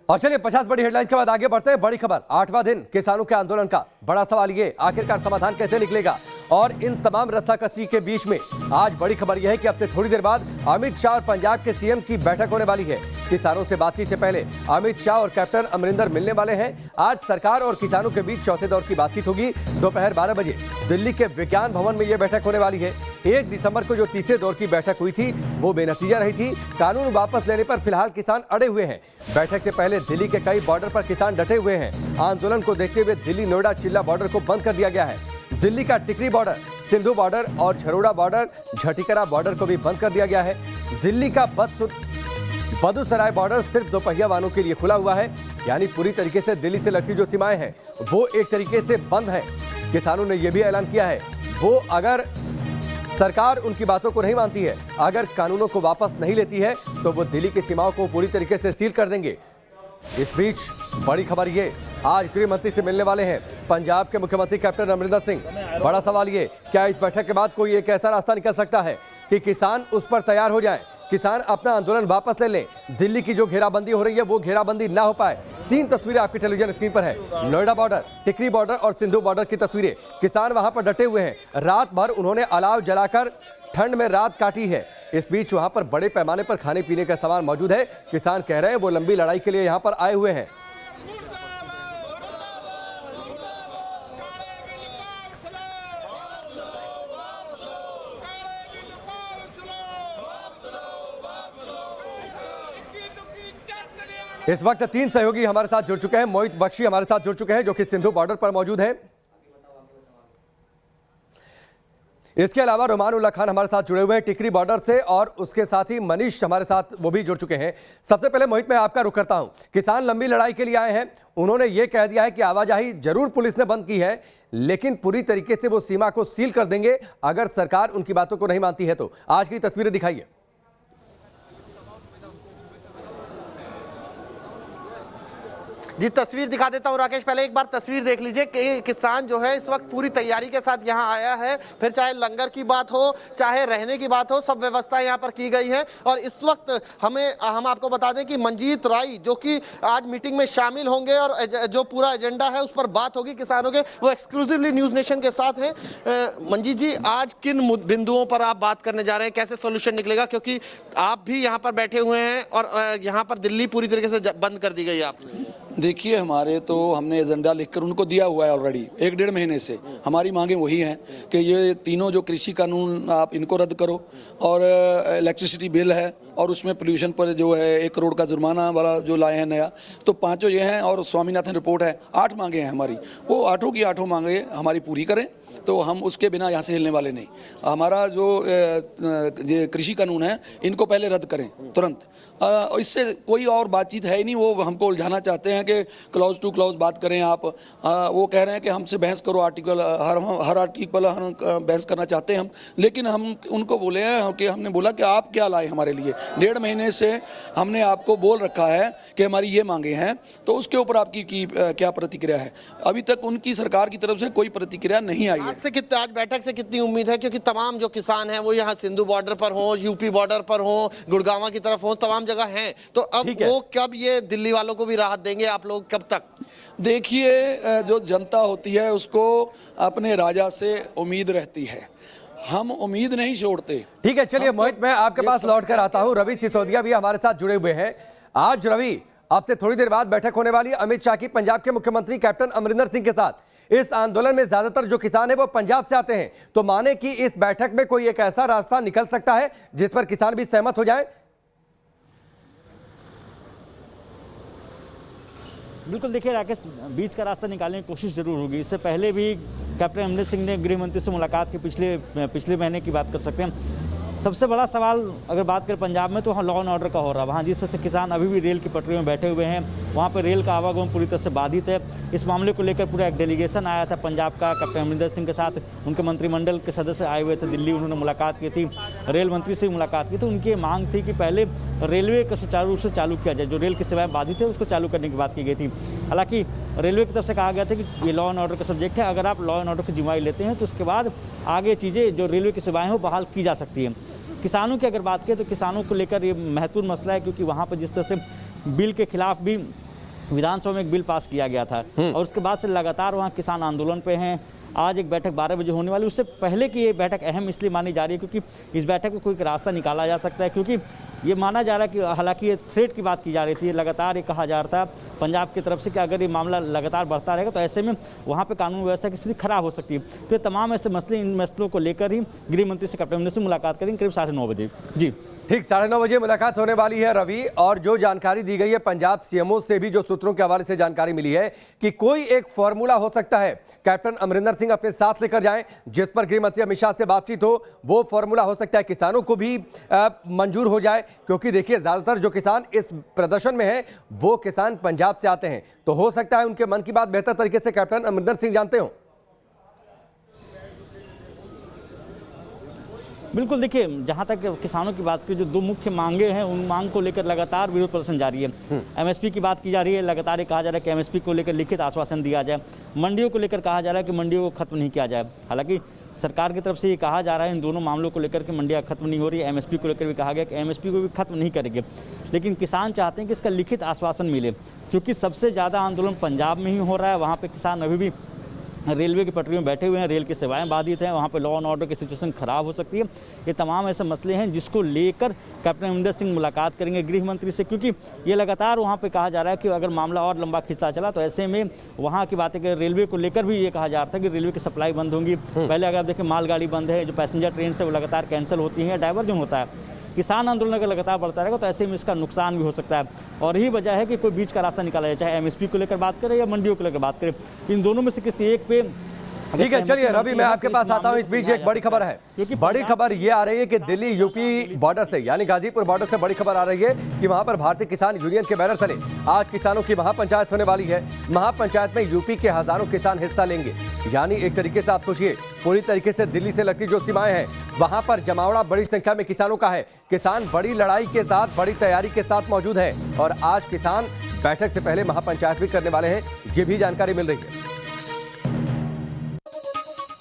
और चलिए 50 बड़ी हेडलाइंस के बाद आगे बढ़ते हैं। बड़ी खबर, 8वां दिन किसानों के आंदोलन का। बड़ा सवाल ये, आखिरकार समाधान कैसे निकलेगा? और इन तमाम रस्साकसी के बीच में आज बड़ी खबर यह है कि अब से थोड़ी देर बाद अमित शाह और पंजाब के सीएम की बैठक होने वाली है। किसानों से बातचीत से पहले अमित शाह और कैप्टन अमरिंदर मिलने वाले हैं। आज सरकार और किसानों के बीच चौथे दौर की बातचीत होगी। दोपहर 12 बजे दिल्ली के विज्ञान भवन में यह बैठक होने वाली है। 1 दिसंबर को जो तीसरे दौर की बैठक हुई थी वो बेनतीजा रही थी। कानून वापस लेने पर फिलहाल किसान अड़े हुए हैं। बैठक से पहले दिल्ली के कई बॉर्डर पर किसान डटे हुए हैं। आंदोलन को देखते हुए दिल्ली नोएडा चिल्ला बॉर्डर को बंद कर दिया गया है। दिल्ली का टिकरी बॉर्डर, सिंधु बॉर्डर और झरोड़ा बॉर्डर, झटिकरा बॉर्डर को भी बंद कर दिया गया है। दिल्ली का बदूसराय बॉर्डर सिर्फ दोपहिया वाहनों के लिए खुला हुआ है। यानी पूरी तरीके से दिल्ली से लगती जो सीमाएं हैं वो एक तरीके से बंद है। किसानों ने यह भी ऐलान किया है वो अगर सरकार उनकी बातों को नहीं मानती है, अगर कानूनों को वापस नहीं लेती है तो वो दिल्ली की सीमाओं को पूरी तरीके से सील कर देंगे। इस बीच बड़ी खबर ये, आज गृह मंत्री से मिलने वाले हैं पंजाब के मुख्यमंत्री कैप्टन अमरिंदर सिंह। बड़ा सवाल ये, क्या इस बैठक के बाद कोई एक ऐसा रास्ता निकल सकता है कि किसान उस पर तैयार हो जाए, किसान अपना आंदोलन वापस ले लें, दिल्ली की जो घेराबंदी हो रही है वो घेराबंदी ना हो पाए। 3 तस्वीरें आपकी टेलीविजन स्क्रीन पर है। नोएडा बॉर्डर, टिकरी बॉर्डर और सिंधु बॉर्डर की तस्वीरें। किसान वहां पर डटे हुए हैं। रात भर उन्होंने अलाव जलाकर ठंड में रात काटी है। इस बीच वहां पर बड़े पैमाने पर खाने पीने का सामान मौजूद है। किसान कह रहे हैं वो लंबी लड़ाई के लिए यहां पर आए हुए हैं। इस वक्त 3 सहयोगी हमारे साथ जुड़ चुके हैं। मोहित बख्शी हमारे साथ जुड़ चुके हैं जो कि सिंधु बॉर्डर पर मौजूद हैं। इसके अलावा रुमान उल्ला खान हमारे साथ जुड़े हुए हैं टिकरी बॉर्डर से, और उसके साथ ही मनीष हमारे साथ वो भी जुड़ चुके हैं। सबसे पहले मोहित, मैं आपका रुख करता हूं। किसान लंबी लड़ाई के लिए आए हैं। उन्होंने ये कह दिया है कि आवाजाही जरूर पुलिस ने बंद की है, लेकिन पूरी तरीके से वो सीमा को सील कर देंगे अगर सरकार उनकी बातों को नहीं मानती है तो। आज की तस्वीरें दिखाइए। जी, तस्वीर दिखा देता हूं राकेश। पहले एक बार तस्वीर देख लीजिए कि किसान जो है इस वक्त पूरी तैयारी के साथ यहां आया है। फिर चाहे लंगर की बात हो, चाहे रहने की बात हो, सब व्यवस्था यहां पर की गई है। और इस वक्त हम आपको बता दें कि मंजीत राय जो कि आज मीटिंग में शामिल होंगे और जो पूरा एजेंडा है उस पर बात होगी किसानों के, वो एक्सक्लूसिवली न्यूज नेशन के साथ हैं। मंजीत जी, आज किन बिंदुओं पर आप बात करने जा रहे हैं, कैसे सोल्यूशन निकलेगा, क्योंकि आप भी यहाँ पर बैठे हुए हैं और यहाँ पर दिल्ली पूरी तरीके से बंद कर दी गई है आपने? देखिए, हमारे तो हमने एजेंडा लिखकर उनको दिया हुआ है ऑलरेडी 1-1.5 महीने से। हमारी मांगें वही हैं कि ये तीनों जो कृषि कानून आप इनको रद्द करो, और इलेक्ट्रिसिटी बिल है और उसमें पोल्यूशन पर जो है 1 करोड़ का जुर्माना वाला जो लाए हैं नया, तो 5 ये हैं, और स्वामीनाथन रिपोर्ट है। 8 मांगे हैं हमारी, वो 8 की 8 मांगे हमारी पूरी करें तो हम उसके बिना यहाँ से हिलने वाले नहीं। हमारा जो कृषि कानून है इनको पहले रद्द करें तुरंत। इससे कोई और बातचीत है ही नहीं। वो हमको उलझाना चाहते हैं कि क्लॉज टू क्लॉज बात करें आप। वो कह रहे हैं कि हमसे बहस करो, आर्टिकल हर आर्टिकल हम बहस करना चाहते हैं हम। लेकिन हम उनको बोले हैं कि हमने बोला कि आप क्या लाए हमारे लिए। 1.5 महीने से हमने आपको बोल रखा है कि हमारी ये मांगे हैं, तो उसके ऊपर आपकी क्या प्रतिक्रिया है? अभी तक उनकी सरकार की तरफ से कोई प्रतिक्रिया नहीं आई है। आज बैठक से कितनी उम्मीद है, क्योंकि तमाम जो किसान हैं वो यहाँ सिंधु बॉर्डर पर हो, यूपी बॉर्डर पर हो, गुड़गांव की तरफ हो, तमाम जगह हैं, तो अब वो कब ये दिल्ली वालों को भी राहत देंगे आप लोग, कब तक? देखिए, जो जनता होती है उसको अपने राजा से उम्मीद रहती है, हम उम्मीद नहीं छोड़ते। ठीक है, चलिए मोहित, मैं आपके पास लौट कर आता हूं। रवि सिसोदिया भी हमारे साथ जुड़े हुए हैं। आज रवि, अब से थोड़ी देर बाद बैठक होने वाली है अमित शाह की पंजाब के मुख्यमंत्री कैप्टन अमरिंदर सिंह के साथ। इस आंदोलन में ज्यादातर जो किसान है वो पंजाब से आते हैं, तो माने कि इस बैठक में कोई एक ऐसा रास्ता निकल सकता है जिस पर किसान भी सहमत हो जाए? बिल्कुल, देखिए राकेश, बीच का रास्ता निकालने की कोशिश जरूर होगी। इससे पहले भी कैप्टन अमरिंदर सिंह ने गृह मंत्री से मुलाकात की, पिछले महीने की बात कर सकते हैं। सबसे बड़ा सवाल अगर बात करें पंजाब में, तो वहाँ लॉ एंड ऑर्डर का हो रहा है। वहाँ जिस तरह से किसान अभी भी रेल की पटरी में बैठे हुए हैं, वहाँ पर रेल का आवागमन पूरी तरह से बाधित है। इस मामले को लेकर पूरा एक डेलीगेशन आया था पंजाब का, कैप्टन अमरिंदर सिंह के साथ उनके मंत्रिमंडल के सदस्य आए हुए थे दिल्ली। उन्होंने मुलाकात की थी, रेल मंत्री से मुलाकात की। तो उनकी मांग थी कि पहले रेलवे को सुचारू रूप से चालू किया जाए, जो रेल की सेवाएं बाधित है उसको चालू करने की बात की गई थी। हालांकि रेलवे की तरफ से कहा गया था कि ये लॉ एंड ऑर्डर का सब्जेक्ट है, अगर आप लॉ एंड ऑर्डर की जिम्मेदारी लेते हैं तो उसके बाद आगे चीज़ें जो रेलवे की सेवाएं हो बहाल की जा सकती हैं। किसानों की अगर बात करें तो किसानों को लेकर ये महत्वपूर्ण मसला है, क्योंकि वहाँ पर जिस तरह से बिल के खिलाफ भी विधानसभा में एक बिल पास किया गया था और उसके बाद से लगातार वहाँ किसान आंदोलन पे हैं। आज एक बैठक 12 बजे होने वाली, उससे पहले की ये बैठक अहम इसलिए मानी जा रही है क्योंकि इस बैठक में कोई रास्ता निकाला जा सकता है, क्योंकि ये माना जा रहा है कि हालांकि ये थ्रेट की बात की जा रही थी, लगातार ये कहा जा रहा था पंजाब की तरफ से कि अगर ये मामला लगातार बढ़ता रहेगा तो ऐसे में वहाँ पे कानून व्यवस्था की स्थिति खराब हो सकती है। तो ये तमाम ऐसे मसले, इन मसलों को लेकर ही गृह मंत्री से कैप्टन अमरिंदर से मुलाकात करेंगे करीब 9:30 बजे। जी ठीक 9:30 बजे मुलाकात होने वाली है रवि। और जो जानकारी दी गई है पंजाब सीएमओ से भी, जो सूत्रों के हवाले से जानकारी मिली है कि कोई एक फॉर्मूला हो सकता है कैप्टन अमरिंदर सिंह अपने साथ लेकर जाएं, जिस पर गृह मंत्री अमित शाह से बातचीत हो। वो फॉर्मूला हो सकता है किसानों को भी मंजूर हो जाए, क्योंकि देखिए ज्यादातर जो किसान इस प्रदर्शन में हैं वो किसान पंजाब से आते हैं, तो हो सकता है उनके मन की बात बेहतर तरीके से कैप्टन अमरिंदर सिंह जानते हो। बिल्कुल, देखिए जहाँ तक किसानों की बात की, जो दो मुख्य मांगे हैं उन मांग को लेकर लगातार विरोध प्रदर्शन जारी है। एमएसपी की बात की जा रही है, लगातार ये कहा जा रहा है कि एमएसपी को लेकर लिखित आश्वासन दिया जाए। मंडियों को लेकर कहा जा रहा है कि मंडियों को खत्म नहीं किया जाए। हालांकि सरकार की तरफ से ये कहा जा रहा है इन दोनों मामलों को लेकर कि मंडियाँ खत्म नहीं हो रही है। एमएसपी को लेकर भी कहा गया कि एमएसपी को भी खत्म नहीं करेंगे, लेकिन किसान चाहते हैं कि इसका लिखित आश्वासन मिले, क्योंकि सबसे ज़्यादा आंदोलन पंजाब में ही हो रहा है। वहाँ पर किसान अभी भी रेलवे की पटरियों में बैठे हुए हैं, रेल की सेवाएं बाधित हैं, वहाँ पे लॉ एंड ऑर्डर की सिचुएशन खराब हो सकती है। ये तमाम ऐसे मसले हैं जिसको लेकर कैप्टन अमरिंदर सिंह मुलाकात करेंगे गृह मंत्री से, क्योंकि ये लगातार वहाँ पे कहा जा रहा है कि अगर मामला और लंबा खिंचता चला तो ऐसे में वहाँ की बातें कि रेलवे को लेकर भी ये कहा जा रहा था कि रेलवे की सप्लाई बंद होंगी। पहले अगर आप देखें मालगाड़ी बंद है, जो पैसेंजर ट्रेन से वो लगातार कैंसिल होती हैं, डाइवर्जन होता है। किसान आंदोलन अगर लगातार बढ़ता रहेगा तो ऐसे में इसका नुकसान भी हो सकता है, और यही वजह है कि कोई बीच का रास्ता निकाला जाए, चाहे एमएसपी को लेकर बात करें या मंडियों को लेकर बात करें। इन दोनों में से किसी एक पे ठीक है, चलिए रवि मैं आपके पास आता हूं। इस बीच एक बड़ी खबर है, क्योंकि बड़ी खबर ये आ रही है कि दिल्ली यूपी बॉर्डर से, यानी गाजीपुर बॉर्डर से बड़ी खबर आ रही है कि वहां पर भारतीय किसान यूनियन के बैनर तले आज किसानों की महापंचायत होने वाली है। महापंचायत में यूपी के हजारों किसान हिस्सा लेंगे। यानी एक तरीके से आप सोचिए, पूरी तरीके से दिल्ली से लगती जो सीमाएं हैं वहां पर जमावड़ा बड़ी संख्या में किसानों का है। किसान बड़ी लड़ाई के साथ, बड़ी तैयारी के साथ मौजूद है, और आज किसान बैठक से पहले महापंचायत भी करने वाले हैं, ये भी जानकारी मिल रही है।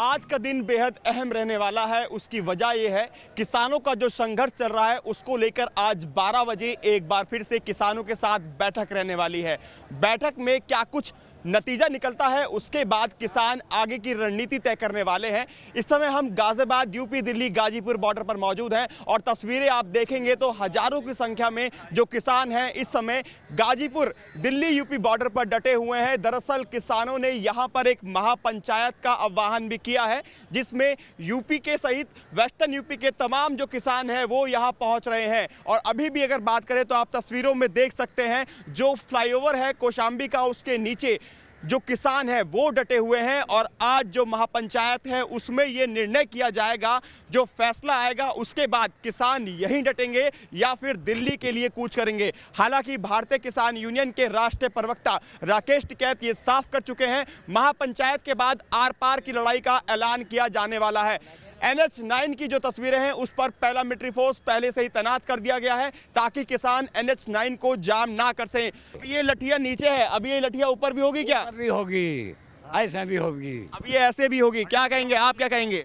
आज का दिन बेहद अहम रहने वाला है। उसकी वजह यह है, किसानों का जो संघर्ष चल रहा है उसको लेकर आज 12 बजे एक बार फिर से किसानों के साथ बैठक रहने वाली है। बैठक में क्या कुछ नतीजा निकलता है उसके बाद किसान आगे की रणनीति तय करने वाले हैं। इस समय हम गाजियाबाद यूपी दिल्ली गाजीपुर बॉर्डर पर मौजूद हैं, और तस्वीरें आप देखेंगे तो हजारों की संख्या में जो किसान हैं इस समय गाजीपुर दिल्ली यूपी बॉर्डर पर डटे हुए हैं। दरअसल किसानों ने यहां पर एक महापंचायत का आह्वान भी किया है, जिसमें यूपी के सहित वेस्टर्न यूपी के तमाम जो किसान हैं वो यहां पहुंच रहे हैं। और अभी भी अगर बात करें तो आप तस्वीरों में देख सकते हैं जो फ्लाईओवर है कौशाम्बी का, उसके नीचे जो किसान है वो डटे हुए हैं। और आज जो महापंचायत है उसमें ये निर्णय किया जाएगा, जो फैसला आएगा उसके बाद किसान यहीं डटेंगे या फिर दिल्ली के लिए कूच करेंगे। हालांकि भारतीय किसान यूनियन के राष्ट्रीय प्रवक्ता राकेश टिकैत ये साफ कर चुके हैं, महापंचायत के बाद आर पार की लड़ाई का ऐलान किया जाने वाला है। NH9 की जो तस्वीरें हैं उस पर पैरामिलिट्री फोर्स पहले से ही तैनात कर दिया गया है, ताकि किसान NH9 को जाम ना कर सकें। ये लठिया नीचे है, अभी ये लठिया ऊपर भी होगी क्या? भी होगी, ऐसे भी होगी। अब ये ऐसे भी होगी, क्या कहेंगे आप, क्या कहेंगे?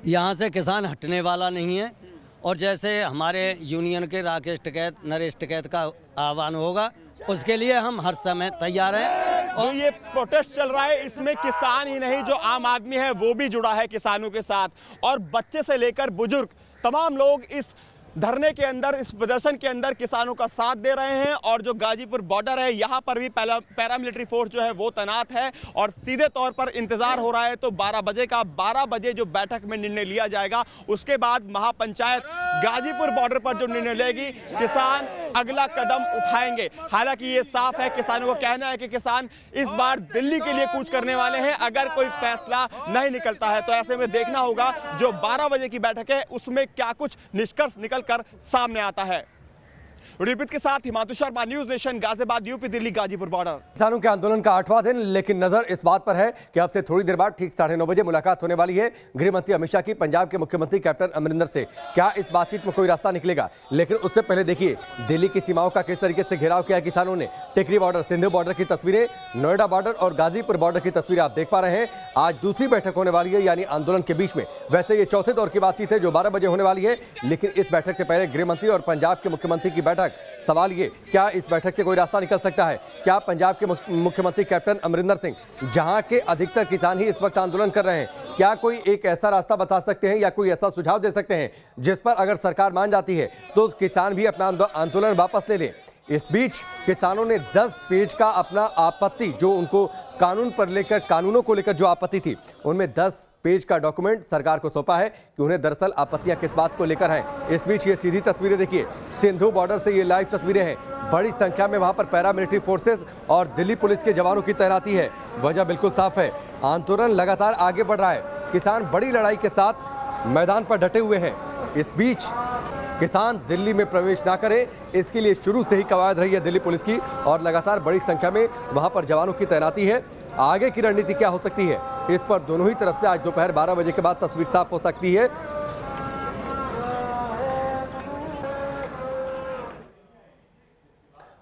यहाँ से किसान हटने वाला नहीं है, और जैसे हमारे यूनियन के राकेश टिकैत, नरेश टिकैत का आह्वान होगा उसके लिए हम हर समय तैयार हैं। और ये प्रोटेस्ट चल रहा है इसमें किसान ही नहीं, जो आम आदमी है वो भी जुड़ा है किसानों के साथ, और बच्चे से लेकर बुजुर्ग तमाम लोग इस धरने के अंदर, इस प्रदर्शन के अंदर किसानों का साथ दे रहे हैं। और जो गाजीपुर बॉर्डर है यहाँ पर भी पैरामिलिट्री फोर्स जो है वो तैनात है, और सीधे तौर पर इंतजार हो रहा है तो 12 बजे का। 12 बजे जो बैठक में निर्णय लिया जाएगा उसके बाद महापंचायत गाजीपुर बॉर्डर पर जो निर्णय लेगी, किसान अगला कदम उठाएंगे। हालांकि ये साफ है, किसानों का कहना है कि किसान इस बार दिल्ली के लिए कूच करने वाले हैं अगर कोई फैसला नहीं निकलता है। तो ऐसे में देखना होगा जो 12 बजे की बैठक है उसमें क्या कुछ निष्कर्ष निकल कर सामने आता है। रिपित के साथ Himanshu Sharma, news nation, Ghaziabad UP Delhi Ghazipur border. किसानों के आंदोलन का 8वां दिन, लेकिन नजर इस बात पर है कि अब से थोड़ी देर बाद ठीक 9:30 बजे मुलाकात होने वाली है गृह मंत्री अमित शाह की पंजाब के मुख्यमंत्री कैप्टन अमरिंदर से। क्या इस बातचीत में कोई रास्ता निकलेगा? लेकिन उससे पहले देखिए दिल्ली की सीमाओं का किस तरीके से घेराव किया किसानों ने। टिकरी बॉर्डर, सिंधु बॉर्डर की तस्वीरें, नोएडा बॉर्डर और गाजीपुर बॉर्डर की तस्वीरें आप देख पा रहे हैं। आज दूसरी बैठक होने वाली है, यानी आंदोलन के बीच में। वैसे ये चौथे दौर की बातचीत है जो 12 बजे होने वाली है, लेकिन इस बैठक से पहले गृह मंत्री और पंजाब के मुख्यमंत्री की बैठक बैठक। सवाल ये, क्या इस बैठक से कोई रास्ता निकल सकता है? क्या पंजाब के मुख्यमंत्री कैप्टन अमरिंदर सिंह, जहां के अधिकतर किसान ही इस वक्त आंदोलन कर रहे हैं, क्या कोई एक ऐसा रास्ता बता सकते हैं या कोई ऐसा सुझाव दे सकते हैं जिस पर अगर सरकार मान जाती है तो किसान भी अपना आंदोलन वापस ले लें? इस बीच किसानों ने 10 पेज का अपना आपत्ति, जो उनको कानूनों को लेकर जो आपत्ति थी, उनमें 10 पेज का डॉक्यूमेंट सरकार को सौंपा है कि उन्हें दरअसल आपत्तियां किस बात को लेकर हैं। इस बीच ये सीधी तस्वीरें देखिए, सिंधु बॉर्डर से ये लाइव तस्वीरें हैं। बड़ी संख्या में वहां पर पैरामिलिट्री फोर्सेस और दिल्ली पुलिस के जवानों की तैनाती है। वजह बिल्कुल साफ है, आंदोलन लगातार आगे बढ़ रहा है। किसान बड़ी लड़ाई के साथ मैदान पर डटे हुए हैं। इस बीच किसान दिल्ली में प्रवेश ना करें, इसके लिए शुरू से ही कवायद रही है दिल्ली पुलिस की और लगातार बड़ी संख्या में वहां पर जवानों की तैनाती है। आगे की रणनीति क्या हो सकती है, इस पर दोनों ही तरफ से आज दोपहर 12 बजे के बाद तस्वीर साफ हो सकती है।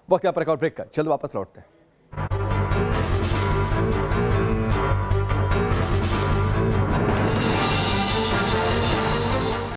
वक्त यहाँ पर एक और ब्रेक का, जल्द वापस लौटते हैं।